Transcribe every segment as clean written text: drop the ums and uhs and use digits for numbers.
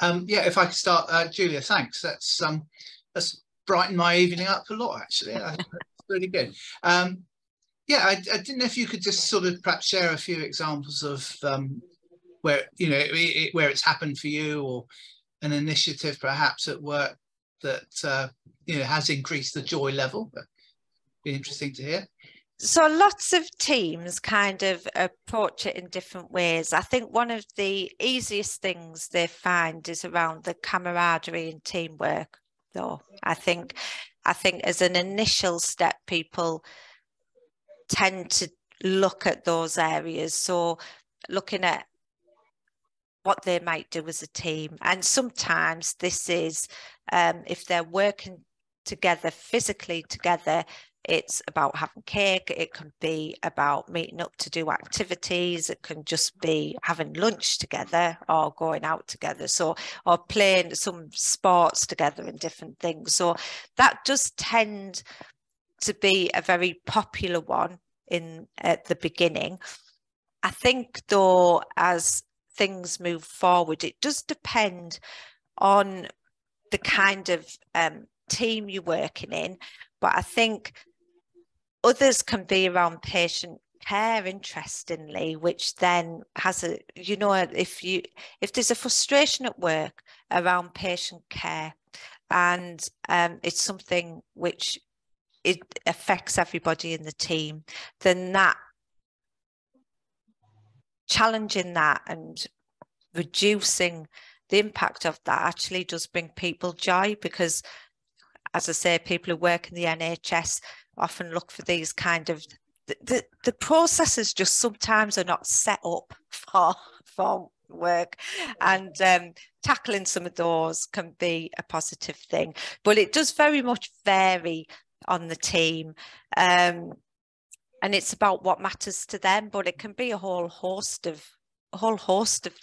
Yeah, if I could start, Julia, thanks. That's brightened my evening up a lot, actually. That's really good. Yeah, I didn't know if you could just sort of perhaps share a few examples of where, where it's happened for you, or an initiative perhaps at work that, has increased the joy level. That'd be interesting to hear. So lots of teams kind of approach it in different ways. I think one of the easiest things they find is around the camaraderie and teamwork, though. I think as an initial step, people tend to look at those areas. So looking at what they might do as a team. And sometimes this is, if they're working together, physically together, it's about having cake. It can be about meeting up to do activities. It can just be having lunch together or going out together. So, or playing some sports together and different things. So that does tend to be a very popular one at the beginning. I think though, as things move forward, it does depend on the kind of team you're working in. But I think others can be around patient care, interestingly, which then has a, if there's a frustration at work around patient care, and it's something which it affects everybody in the team, then that challenging that and reducing the impact of that actually does bring people joy, because, as I say, people who work in the NHS often look for these kind of, the processes just sometimes are not set up for work, and tackling some of those can be a positive thing. But it does very much vary on the team, and it's about what matters to them. But it can be a whole host of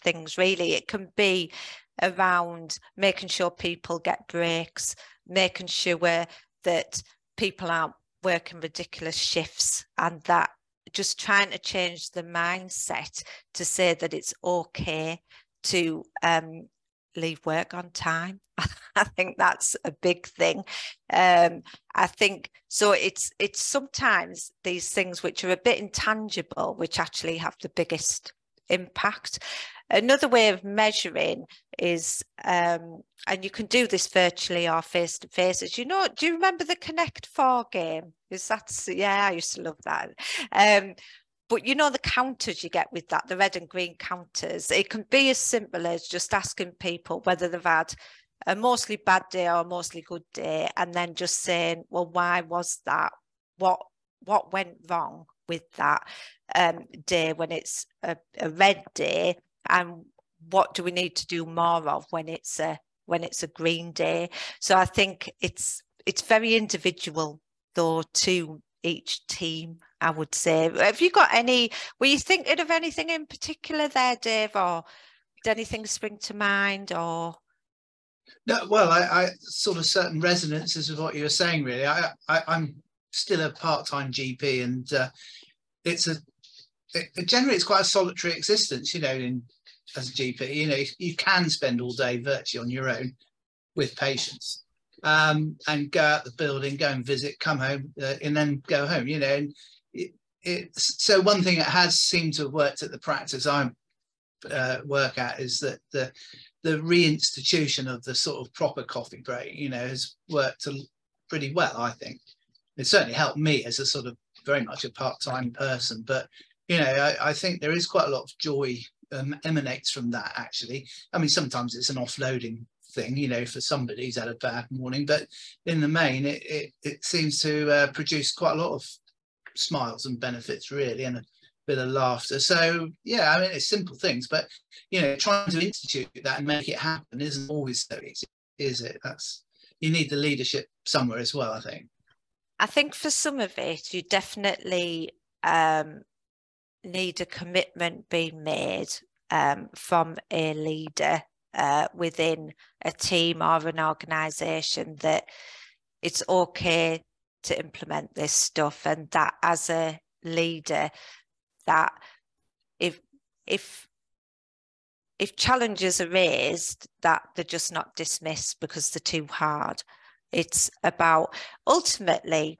things, really. It can be around making sure people get breaks, making sure that people aren't working ridiculous shifts, and that just trying to change the mindset to say that it's okay to leave work on time. I think that's a big thing. I think so. It's sometimes these things which are a bit intangible, which actually have the biggest impact. Another way of measuring is, and you can do this virtually or face to face, as do you remember the Connect 4 game? I used to love that. But the counters you get with that, the red and green counters, it can be as simple as just asking people whether they've had a mostly bad day or a mostly good day, and then just saying, well, why was that? What went wrong with that day when it's a red day, and what do we need to do more of when it's a green day? So I think it's very individual though to each team, I would say. Have you got were you thinking of anything in particular there, Dave, or did anything spring to mind? Or no, well, I sort of certain resonances with what you were saying, really. I'm still a part-time GP, and generally it's quite a solitary existence, as a GP. You can spend all day virtually on your own with patients, and go out the building, go and visit, come home, and then go home. And so one thing that has seemed to have worked at the practice I work at is that the reinstitution of the sort of proper coffee break, has worked pretty well. I think it certainly helped me as a sort of very much a part-time person, but I think there is quite a lot of joy emanates from that, actually. I mean, sometimes it's an offloading thing, for somebody who's had a bad morning, but in the main it seems to produce quite a lot of smiles and benefits, really, and a bit of laughter. So yeah, I mean, it's simple things, but trying to institute that and make it happen isn't always so easy, is it? You need the leadership somewhere as well, I think. I think for some of it, you definitely need a commitment being made from a leader within a team or an organisation that it's okay to implement this stuff, and that as a leader, that if if challenges are raised, that they're just not dismissed because they're too hard. It's about, ultimately,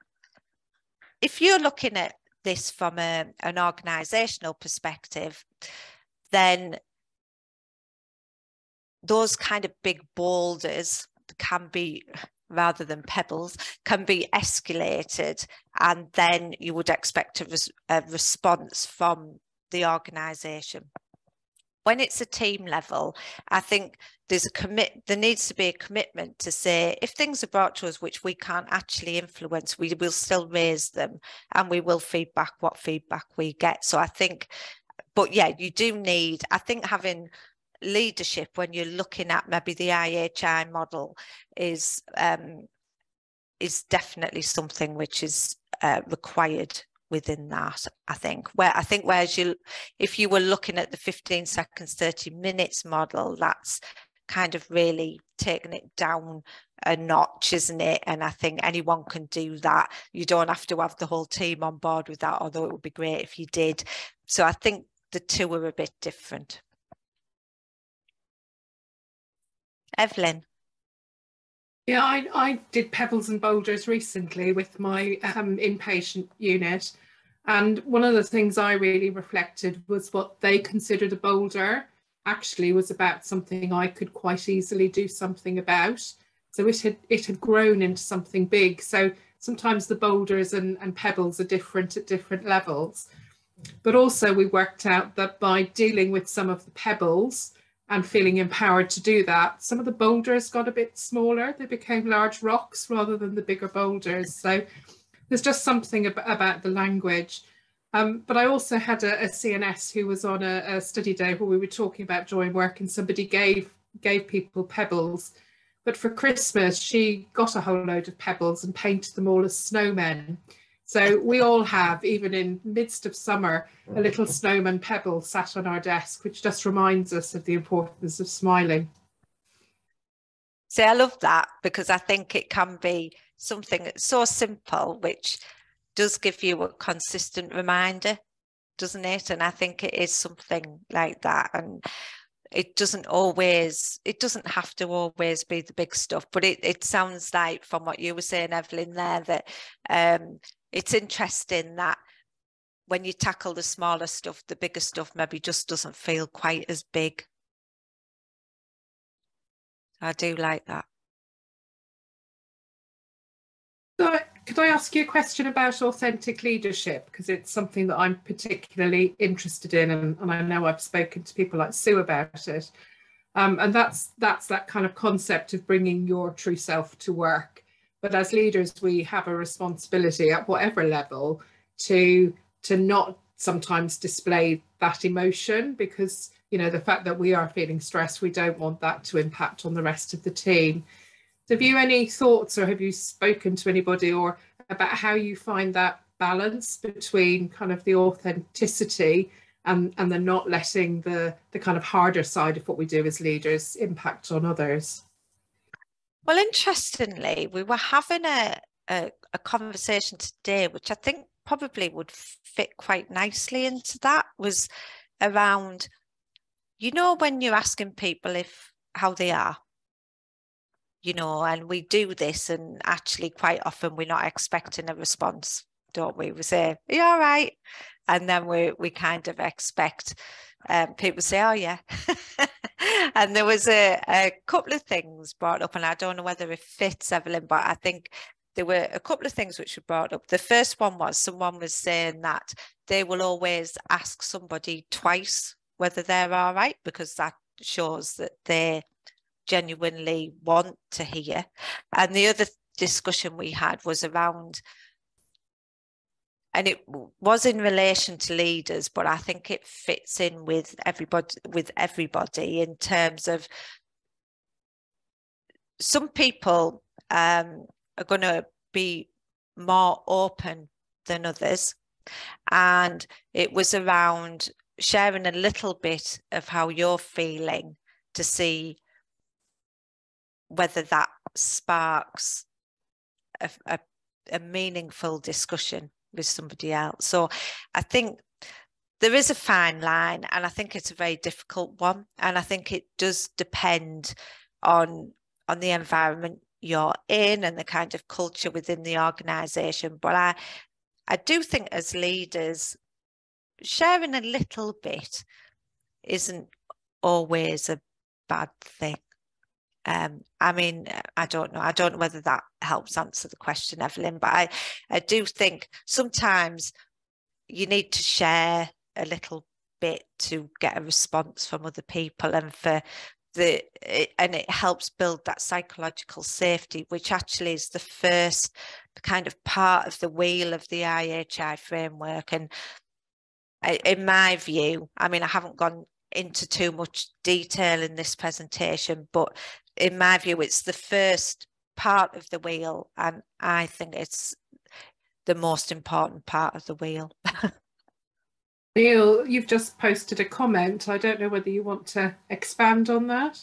if you're looking at this from an organisational perspective, then those kind of big boulders can be, rather than pebbles, can be escalated, and then you would expect a response from the organisation. When it's a team level, I think there needs to be a commitment to say, if things are brought to us which we can't actually influence, we will still raise them, and we will feedback what feedback we get. So I think, but yeah, you do need, I think, having leadership when you're looking at maybe the IHI model is definitely something which is required within that. I think whereas if you were looking at the 15 seconds 30 minutes model, that's kind of really taking it down a notch, isn't it? And I think anyone can do that. You don't have to have the whole team on board with that, although it would be great if you did. So I think the two are a bit different. Evelyn. Yeah, I did pebbles and boulders recently with my inpatient unit. And one of the things I really reflected was what they considered a boulder actually was about something I could quite easily do something about. So it had grown into something big. So sometimes the boulders and pebbles are different at different levels. But also we worked out that by dealing with some of the pebbles and feeling empowered to do that, some of the boulders got a bit smaller. They became large rocks rather than the bigger boulders. So there's just something about the language. But I also had a CNS who was on a study day where we were talking about joy in work, and somebody gave people pebbles. But for Christmas, she got a whole load of pebbles and painted them all as snowmen. So we all have, even in midst of summer, a little snowman pebble sat on our desk, which just reminds us of the importance of smiling. See, I love that, because I think it can be something that's so simple, which does give you a consistent reminder, doesn't it? And I think it is something like that. And it doesn't have to always be the big stuff, but it sounds like, from what you were saying, Evelyn, there, that it's interesting that when you tackle the smaller stuff, the bigger stuff maybe just doesn't feel quite as big. I do like that. So could I ask you a question about authentic leadership? Because it's something that I'm particularly interested in, and I know I've spoken to people like Sue about it. And that's that kind of concept of bringing your true self to work. But as leaders, we have a responsibility at whatever level to not sometimes display that emotion, because, you know, the fact that we are feeling stressed, we don't want that to impact on the rest of the team. So have you any thoughts, or have you spoken to anybody or about how you find that balance between kind of the authenticity and the not letting the kind of harder side of what we do as leaders impact on others? Well, interestingly, we were having a conversation today, which I think probably would fit quite nicely into that, was around, you know, when you're asking people how they are, you know, and we do this, and actually quite often we're not expecting a response, don't we? We say, "Are you all right?" And then we kind of expect people say, "Oh yeah." And there was a couple of things brought up, and I don't know whether it fits, Evelyn, but I think there were a couple of things which were brought up. The first one was, someone was saying that they will always ask somebody twice whether they're all right, because that shows that they genuinely want to hear. And the other discussion we had was around, and it was in relation to leaders, but I think it fits in with everybody in terms of, some people are going to be more open than others. And it was around sharing a little bit of how you're feeling to see whether that sparks a meaningful discussion with somebody else. So I think there is a fine line, and I think it's a very difficult one, and I think it does depend on the environment you're in and the kind of culture within the organisation. But I do think as leaders, sharing a little bit isn't always a bad thing. I mean, I don't know whether that helps answer the question, Evelyn, but I do think sometimes you need to share a little bit to get a response from other people, and and it helps build that psychological safety, which actually is the first kind of part of the wheel of the IHI framework. And in my view, I mean, I haven't gone into too much detail in this presentation, but in my view, it's the first part of the wheel, and I think it's the most important part of the wheel. Neil, you've just posted a comment. I don't know whether you want to expand on that.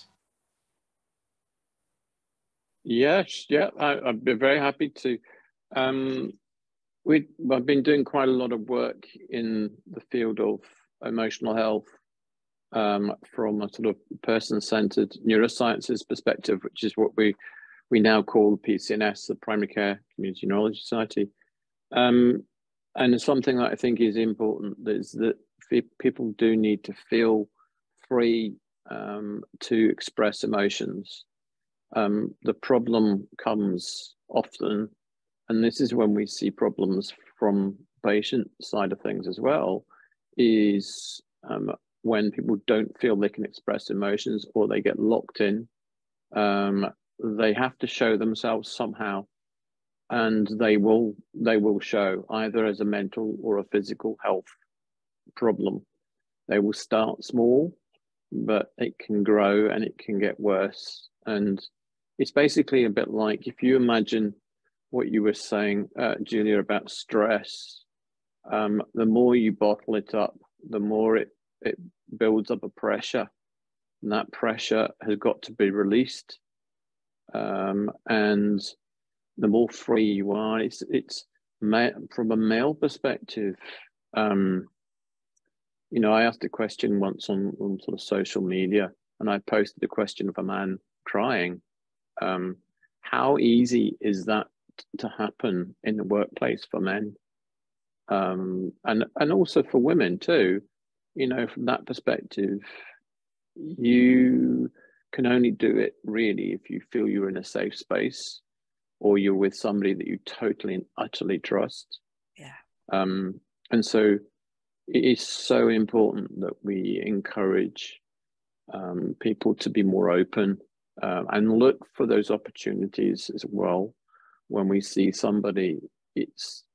Yes, yeah, I'd be very happy to. I've been doing quite a lot of work in the field of emotional health from a sort of person-centered neurosciences perspective, which is what we now call PCNS, the Primary Care Community Neurology Society. And something that I think is important is that people do need to feel free to express emotions. The problem comes often, and this is when we see problems from patient side of things as well, is when people don't feel they can express emotions, or they get locked in. They have to show themselves somehow, and they will show either as a mental or a physical health problem. They will start small, but it can grow and it can get worse. And it's basically a bit like, if you imagine what you were saying, Julia, about stress, the more you bottle it up, the more it builds up a pressure, and that pressure has got to be released. And the more free you are, it's from a male perspective. You know, I asked a question once on sort of social media, and I posted a question of a man crying. How easy is that to happen in the workplace for men, and also for women too? You know, from that perspective, you can only do it really if you feel you're in a safe space, or you're with somebody that you totally and utterly trust. Yeah. And so it is so important that we encourage people to be more open and look for those opportunities as well. When we see somebody, it's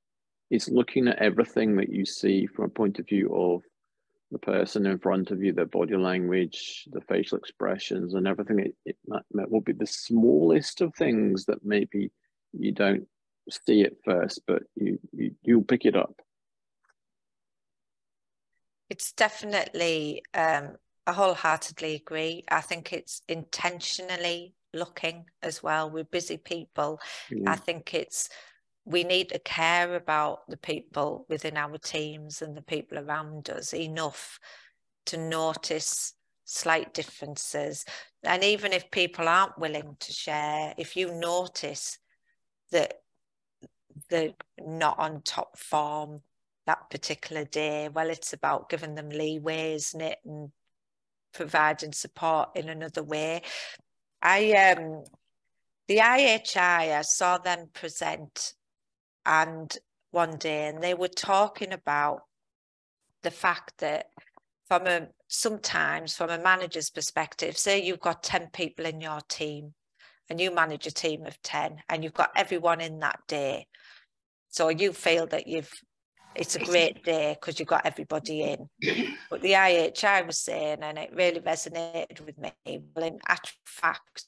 looking at everything that you see from a point of view of the person in front of you, their body language, the facial expressions, and everything. It will be the smallest of things that maybe you don't see at first, but you'll pick it up. It's definitely, I wholeheartedly agree. I think it's intentionally looking as well. We're busy people. I think we need to care about the people within our teams and the people around us enough to notice slight differences. And even if people aren't willing to share, if you notice that they're not on top form that particular day, well, it's about giving them leeway, isn't it, and providing support in another way. The IHI, I saw them present and one day, and they were talking about the fact that sometimes from a manager's perspective, say you've got 10 people in your team and you manage a team of 10 and you've got everyone in that day. So you feel that it's a great day because you've got everybody in. But the IHI was saying, and it really resonated with me, well, in actual fact,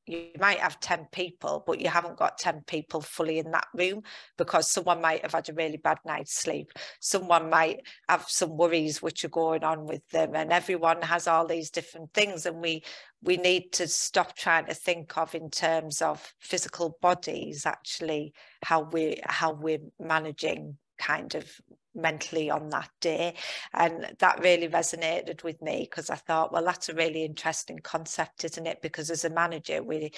you might have 10 people, but you haven't got 10 people fully in that room, because someone might have had a really bad night's sleep. Someone might have some worries which are going on with them, and everyone has all these different things. And we need to stop trying to think of in terms of physical bodies, actually, how we're managing kind of mentally on that day. And that really resonated with me, because I thought, well, that's a really interesting concept, isn't it? Because as a manager, we're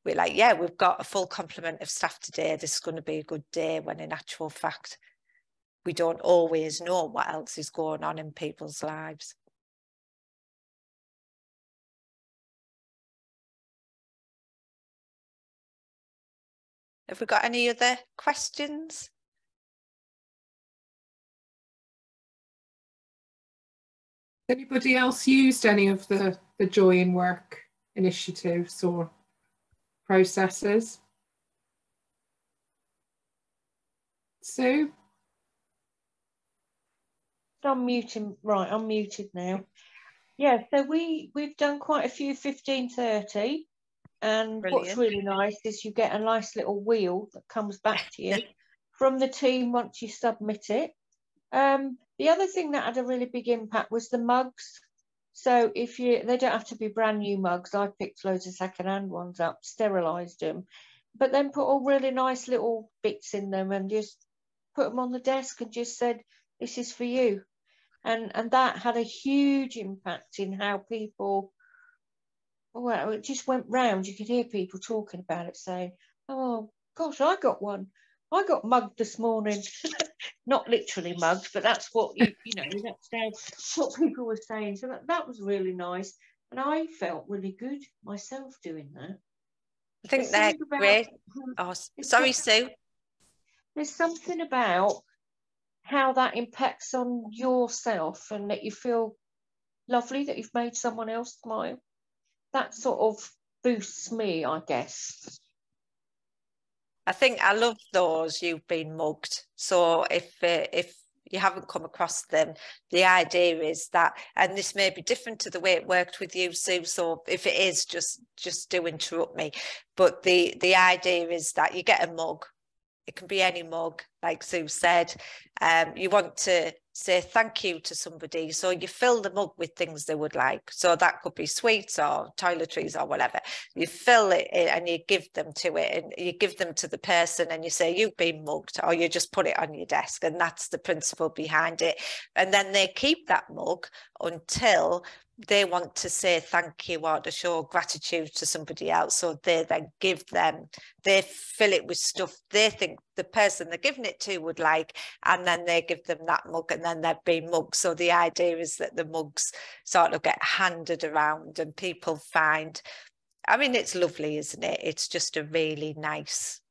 like, yeah, we've got a full complement of staff today, this is going to be a good day, when in actual fact we don't always know what else is going on in people's lives. Have we got any other questions? Anybody else used any of the Joy in Work initiatives or processes? Sue? I'm muting. Right, I'm muted now. Yeah, so we've done quite a few 1530, and Brilliant. What's really nice is you get a nice little wheel that comes back to you from the team once you submit it. The other thing that had a really big impact was the mugs. So they don't have to be brand new mugs. I picked loads of secondhand ones up, sterilised them, but then put all really nice little bits in them and just put them on the desk and just said, this is for you. And that had a huge impact in how people, well, it just went round. You could hear people talking about it, saying, oh gosh, I got one. I got mugged this morning. Not literally mugged, but that's what that's what people were saying. So that was really nice, and I felt really good myself doing that. I think they're great. Oh, sorry, Sue. There's something about how that impacts on yourself, and that you feel lovely that you've made someone else smile. That sort of boosts me, I guess. I think I love those you've been mugged. So if you haven't come across them, the idea is that, and this may be different to the way it worked with you, Sue, so if it is, just do interrupt me. But the idea is that you get a mug. It can be any mug, like Sue said. You want to say thank you to somebody, so you fill the mug with things they would like. So that could be sweets or toiletries or whatever. You fill it in and you give them to it, and you give them to the person and you say, you've been mugged, or you just put it on your desk. And that's the principle behind it. And then they keep that mug until they want to say thank you or to show gratitude to somebody else. So they then they fill it with stuff they think the person they're giving it to would like, and then they give them that mug, and then they've been mugged. So the idea is that the mugs sort of get handed around, and people find, I mean, it's lovely, isn't it? It's just a really nice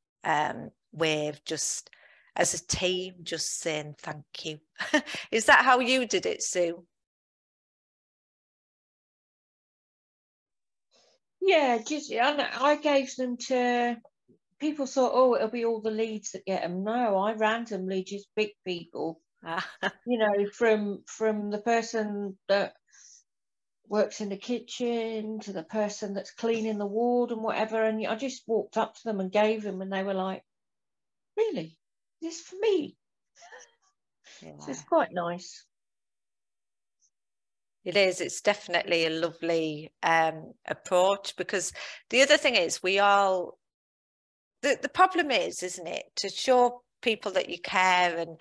way of just, as a team, just saying thank you. Is that how you did it, Sue? Yeah, I gave them to people. Thought, oh, it'll be all the leads that get them. No, I randomly just pick people. From the person that works in the kitchen to the person that's cleaning the ward and whatever. And I just walked up to them and gave them, and they were like, "Really? Is this for me?" Yeah. So it's quite nice. It is. It's definitely a lovely approach, because the other thing is the problem is, isn't it, to show people that you care and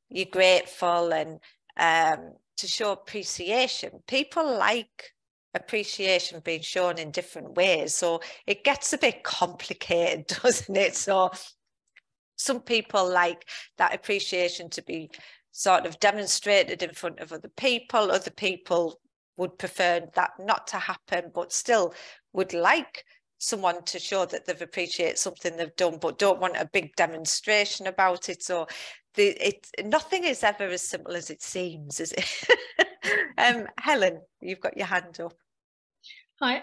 you're grateful, and to show appreciation. People like appreciation being shown in different ways. So it gets a bit complicated, doesn't it? So some people like that appreciation to be sort of demonstrated in front of other people. Other people would prefer that not to happen, but still would like someone to show that they've appreciated something they've done, but don't want a big demonstration about it. So nothing is ever as simple as it seems, is it? Helen, you've got your hand up. Hi.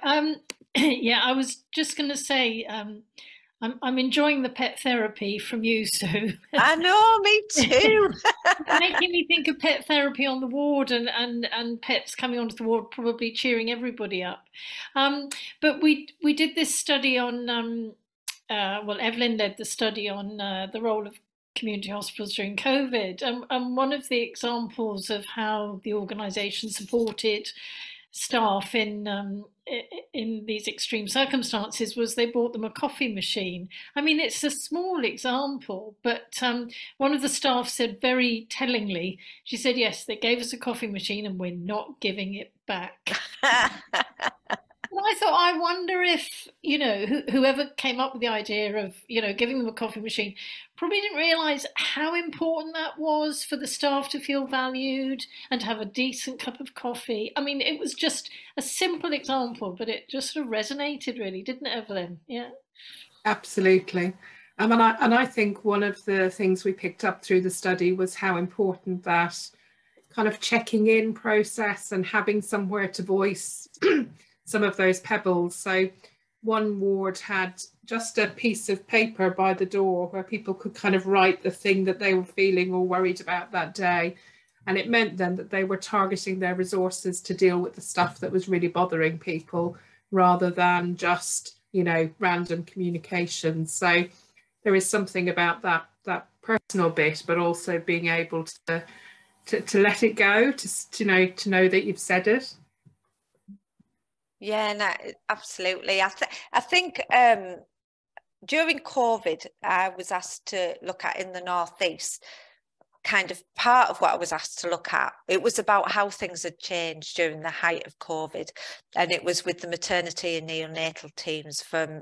Yeah, I was just going to say, I'm enjoying the pet therapy from you, Sue. I know, me too. Making me think of pet therapy on the ward, and pets coming onto the ward, probably cheering everybody up. But we did this study on, Evelyn led the study on the role of community hospitals during COVID, and one of the examples of how the organisation supported staff in in these extreme circumstances was they bought them a coffee machine. I mean, it's a small example, but one of the staff said very tellingly, she said, yes, they gave us a coffee machine and we're not giving it back. And I thought, I wonder if, you know, whoever came up with the idea of, you know, giving them a coffee machine probably didn't realise how important that was for the staff to feel valued and to have a decent cup of coffee. I mean, it was just a simple example, but it just sort of resonated really, didn't it, Evelyn? Yeah. Absolutely. And I think one of the things we picked up through the study was how important that kind of checking in process and having somewhere to voice some of those pebbles. So one ward had just a piece of paper by the door where people could kind of write the thing that they were feeling or worried about that day. And it meant then that they were targeting their resources to deal with the stuff that was really bothering people rather than just, you know, random communication. So there is something about that personal bit, but also being able to let it go, to know that you've said it. Yeah, no, absolutely. I think during COVID, I was asked to look at in the Northeast, kind of part of what I was asked to look at. It was about how things had changed during the height of COVID. And it was with the maternity and neonatal teams from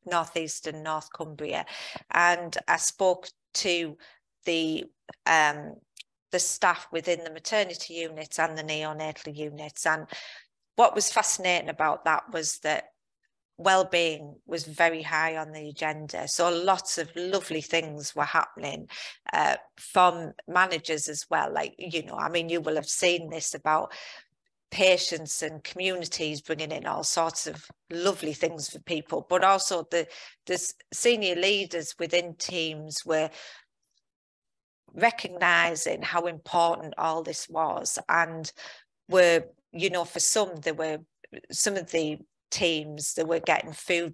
Northeast and North Cumbria. And I spoke to the staff within the maternity units and the neonatal units. And what was fascinating about that was that well-being was very high on the agenda. So lots of lovely things were happening from managers as well. Like, you know, I mean, you will have seen this about patients and communities bringing in all sorts of lovely things for people, but also the senior leaders within teams were recognising how important all this was, and were, you know, for some, there were some of the teams that were getting food,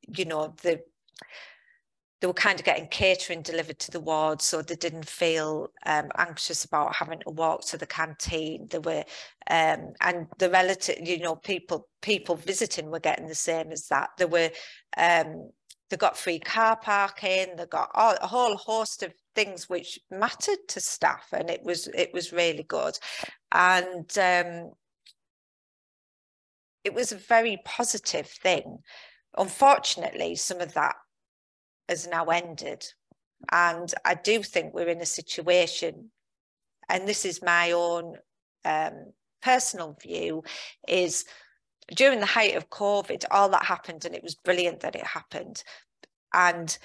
you know, they were kind of getting catering delivered to the ward, so they didn't feel anxious about having to walk to the canteen. There were and the relative, you know, people visiting were getting the same as that. There were they got free car parking, they got a whole host of things which mattered to staff, and it was really good. And it was a very positive thing. Unfortunately, some of that has now ended. And I do think we're in a situation, and this is my own personal view, is during the height of COVID, all that happened, and it was brilliant that it happened. And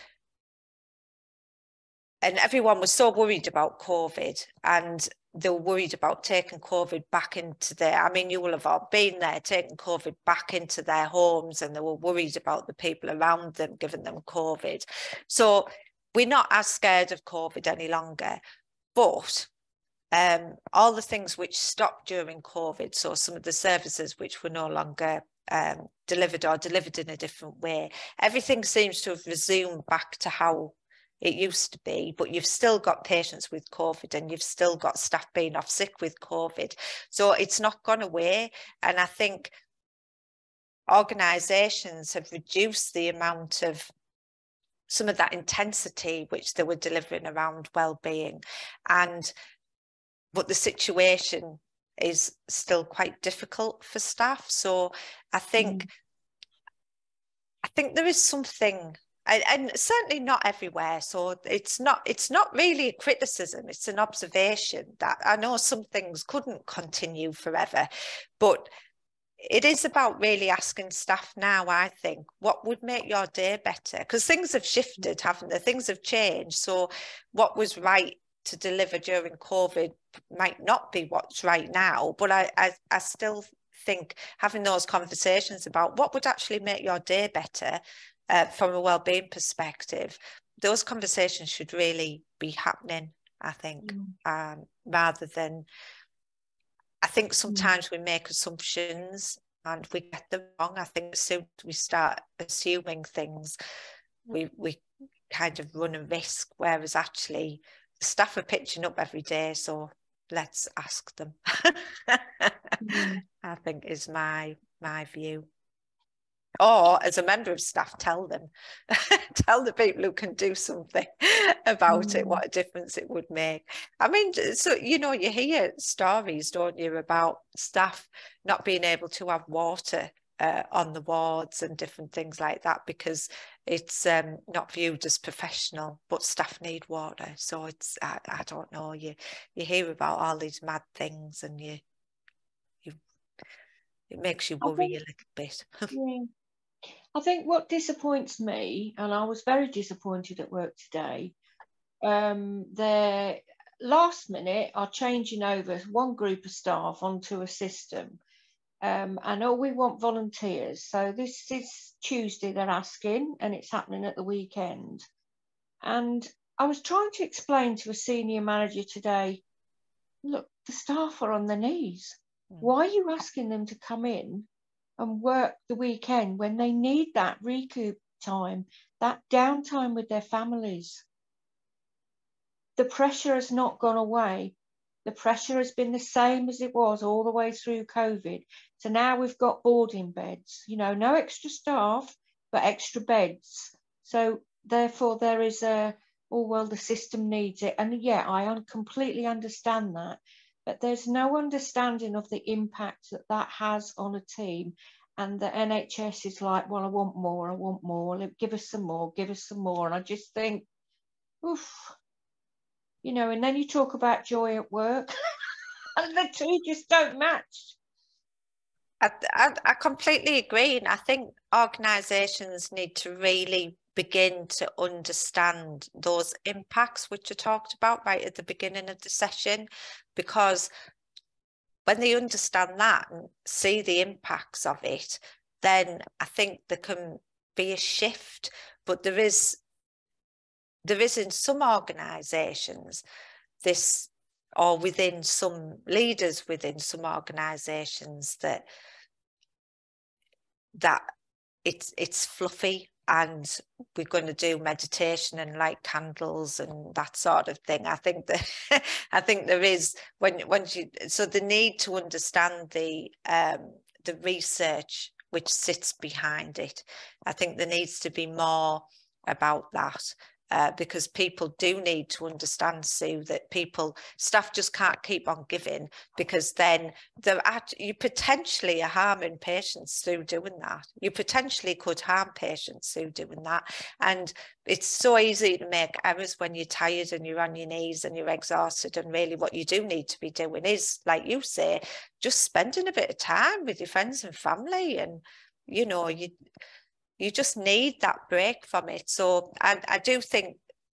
everyone was so worried about COVID, and they were worried about taking COVID back into their, I mean, you will have all been there, taking COVID back into their homes, and they were worried about the people around them giving them COVID. So we're not as scared of COVID any longer, but all the things which stopped during COVID, so some of the services which were no longer delivered or delivered in a different way, everything seems to have resumed back to how it used to be, but you've still got patients with COVID, and you've still got staff being off sick with COVID. So it's not gone away. And I think organisations have reduced the amount of some of that intensity which they were delivering around well-being. But the situation is still quite difficult for staff. So I think there is something, and certainly not everywhere. So it's not really a criticism, it's an observation that I know some things couldn't continue forever, but it is about really asking staff now, I think, what would make your day better? Because things have shifted, haven't they? Things have changed. So what was right to deliver during COVID might not be what's right now, but I still think having those conversations about what would actually make your day better from a wellbeing perspective, those conversations should really be happening, I think, rather than, I think sometimes we make assumptions and we get them wrong. I think as soon as we start assuming things, we kind of run a risk, whereas actually the staff are pitching up every day, so let's ask them. I think is my my view. Or as a member of staff, tell them, tell the people who can do something about it, what a difference it would make. I mean, so, you know, you hear stories, don't you, about staff not being able to have water on the wards and different things like that because it's not viewed as professional, but staff need water. So it's, I don't know, you hear about all these mad things and it makes you worry a little bit. Yeah. I think what disappoints me, and I was very disappointed at work today, they're last minute are changing over one group of staff onto a system. And we want volunteers. So this is Tuesday they're asking, and it's happening at the weekend. And I was trying to explain to a senior manager today, look, the staff are on their knees. Why are you asking them to come in and work the weekend when they need that recoup time, that downtime with their families? The pressure has not gone away. The pressure has been the same as it was all the way through COVID. So now we've got boarding beds, you know, no extra staff, but extra beds. So therefore there is oh, well, the system needs it. And yeah, I completely understand that. But there's no understanding of the impact that has on a team. And the NHS is like, well, I want more, give us some more, give us some more. And I just think, oof, you know, and then you talk about joy at work and the two just don't match. I completely agree. And I think organisations need to really begin to understand those impacts which are talked about right at the beginning of the session, because when they understand that and see the impacts of it, then I think there can be a shift. But there is in some organisations this, or within some leaders within some organisations, that it's fluffy and we're going to do meditation and light candles and that sort of thing. I think that I think there is so the need to understand the research which sits behind it. I think there needs to be more about that. Because people do need to understand, Sue, that staff just can't keep on giving, because then you potentially are harming patients through doing that. You potentially could harm patients through doing that. And it's so easy to make errors when you're tired and you're on your knees and you're exhausted. And really what you do need to be doing is, like you say, just spending a bit of time with your friends and family. And, you know, you just need that break from it. So I do think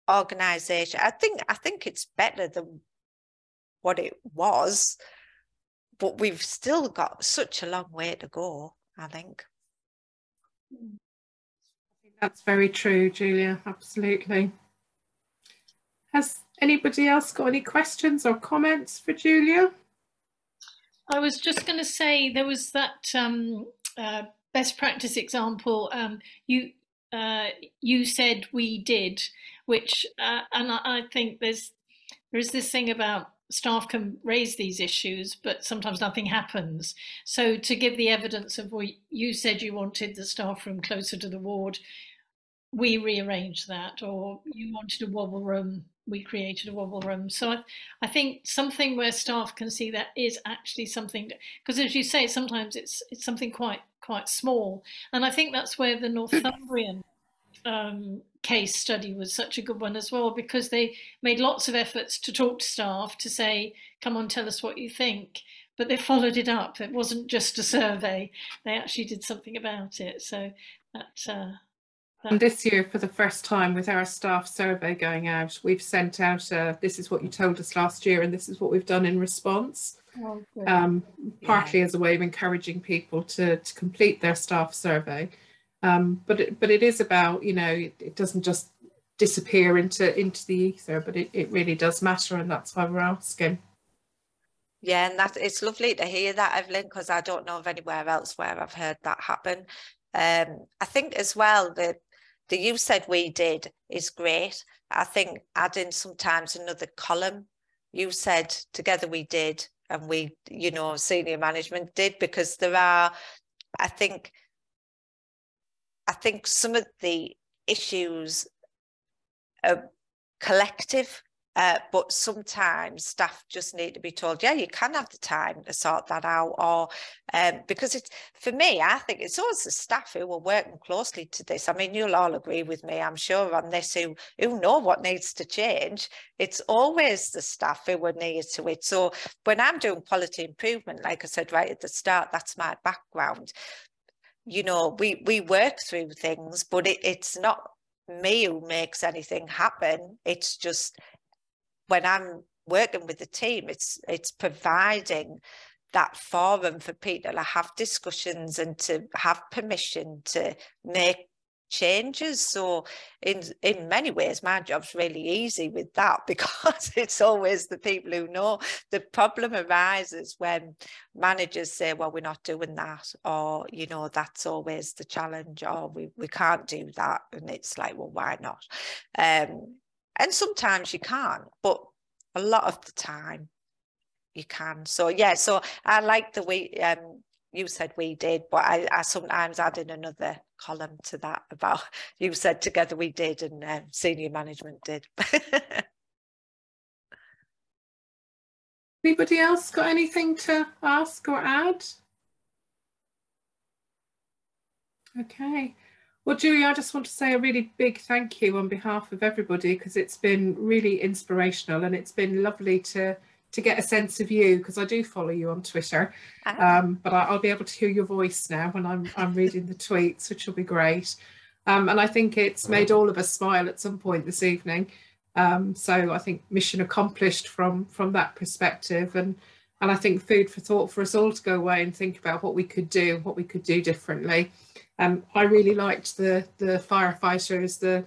organisation, I think it's better than what it was, but we've still got such a long way to go, I think. That's very true, Julia, absolutely. Has anybody else got any questions or comments for Julia? I was just going to say, there was that best practice example you said we did, which and I think there is this thing about staff can raise these issues, but sometimes nothing happens. So to give the evidence of what you said, you wanted the staff room closer to the ward, we rearranged that, or you wanted a wobble room, we created a wobble room. So I think something where staff can see that is actually something, because as you say, sometimes it's something quite small. And I think that's where the Northumbrian case study was such a good one as well, because they made lots of efforts to talk to staff to say, come on, tell us what you think. But they followed it up. It wasn't just a survey. They actually did something about it. So and this year, for the first time with our staff survey going out, we've sent out this is what you told us last year and this is what we've done in response. Partly as a way of encouraging people to complete their staff survey. But it is about, you know, it doesn't just disappear into the ether, but it really does matter, and that's why we're asking. Yeah, and it's lovely to hear that, Evelyn, because I don't know of anywhere else where I've heard that happen. I think as well that you said we did is great. I think adding sometimes another column, you said together we did, and we, you know, senior management did, because there are I think some of the issues are collective, but sometimes staff just need to be told, yeah, you can have the time to sort that out, or because it's, for me, I think it's always the staff who are working closely to this. I mean, you'll all agree with me, I'm sure, on this, who know what needs to change. It's always the staff who are near to it. So when I'm doing quality improvement, like I said right at the start, that's my background. You know, we work through things, but it's not me who makes anything happen. It's just when I'm working with the team, it's providing that forum for people to have discussions and to have permission to make changes. So in many ways, my job's really easy with that, because it's always the people who know. The problem arises when managers say, well, we're not doing that, or, you know, that's always the challenge, or we can't do that. And it's like, well, why not? And sometimes you can't, but a lot of the time you can. So yeah, so I like the way you said we did, but I sometimes add in another column to that about, you said together we did, and senior management did. Anybody else got anything to ask or add? Okay. Well, Julie, I just want to say a really big thank you on behalf of everybody, because it's been really inspirational, and it's been lovely to get a sense of you, because I do follow you on Twitter, but I'll be able to hear your voice now when I'm reading the tweets, which will be great. And I think it's made all of us smile at some point this evening. So I think mission accomplished from that perspective, and I think food for thought for us all to go away and think about what we could do differently. I really liked the firefighters, the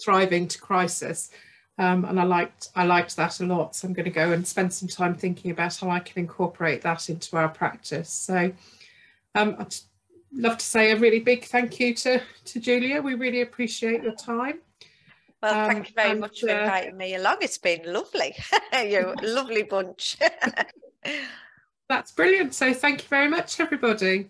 thriving to crisis, and I liked that a lot. So I'm going to go and spend some time thinking about how I can incorporate that into our practice. So I'd love to say a really big thank you to Julia. We really appreciate your time. Well, thank you very much for inviting me along. It's been lovely. You're a lovely bunch. That's brilliant. So thank you very much, everybody.